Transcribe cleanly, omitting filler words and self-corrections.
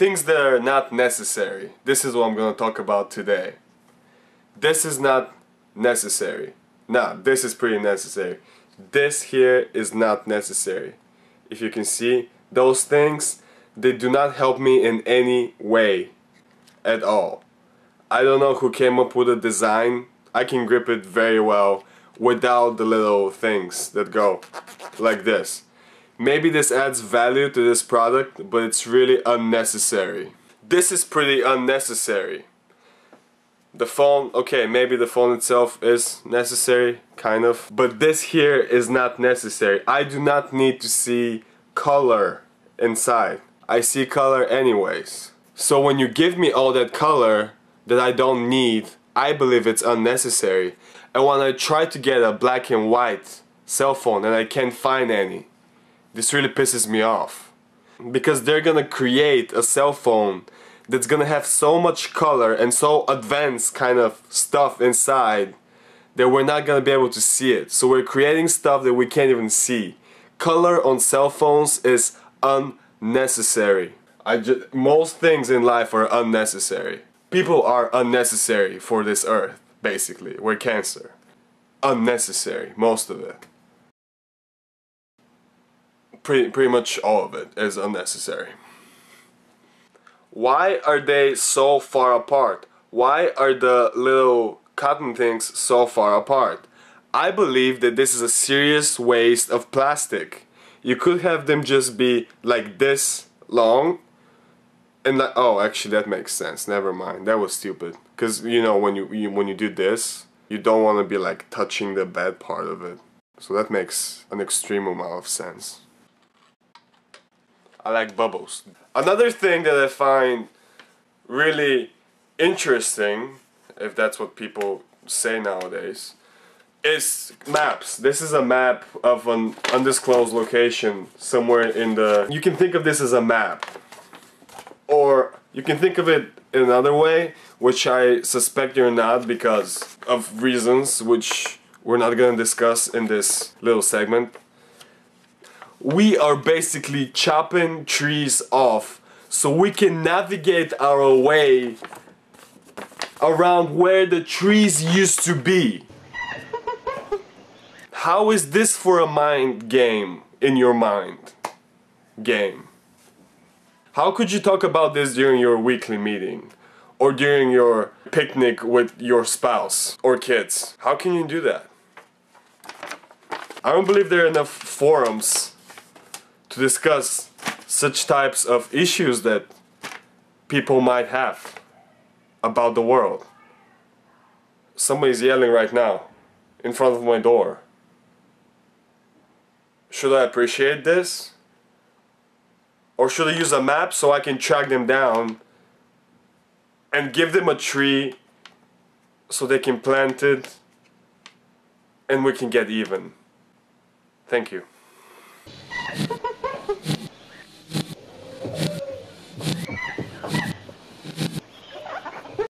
Things that are not necessary. This is what I'm gonna talk about today. This is not necessary. Nah, this is pretty necessary. This here is not necessary. If you can see, those things, they do not help me in any way at all. I don't know who came up with the design. I can grip it very well without the little things that go like this. Maybe this adds value to this product, but it's really unnecessary. This is pretty unnecessary. The phone, okay, maybe the phone itself is necessary, kind of. But this here is not necessary. I do not need to see color inside. I see color anyways. So when you give me all that color that I don't need, I believe it's unnecessary. And when I try to get a black and white cell phone and I can't find any, this really pisses me off. Because they're gonna create a cell phone that's gonna have so much color and so advanced kind of stuff inside that we're not gonna be able to see it. So we're creating stuff that we can't even see. Color on cell phones is unnecessary. Most things in life are unnecessary. People are unnecessary for this earth, basically. We're cancer. Unnecessary, most of it. Pretty much all of it is unnecessary. Why are they so far apart? Why are the little cotton things so far apart? I believe that this is a serious waste of plastic. You could have them just be like this long and like, oh, actually that makes sense. Never mind. That was stupid. Because you know when you do this, you don't want to be like touching the bad part of it. So that makes an extreme amount of sense. I like bubbles. Another thing that I find really interesting, if that's what people say nowadays, is maps. This is a map of an undisclosed location somewhere in the... You can think of this as a map. Or you can think of it in another way, which I suspect you're not because of reasons which we're not gonna discuss in this little segment. We are basically chopping trees off so we can navigate our way around where the trees used to be. How is this for a mind game in your mind? Game. How could you talk about this during your weekly meeting? Or during your picnic with your spouse or kids? How can you do that? I don't believe there are enough forums to discuss such types of issues that people might have about the world. Somebody's yelling right now in front of my door. Should I appreciate this? Or should I use a map so I can track them down and give them a tree so they can plant it and we can get even? Thank you.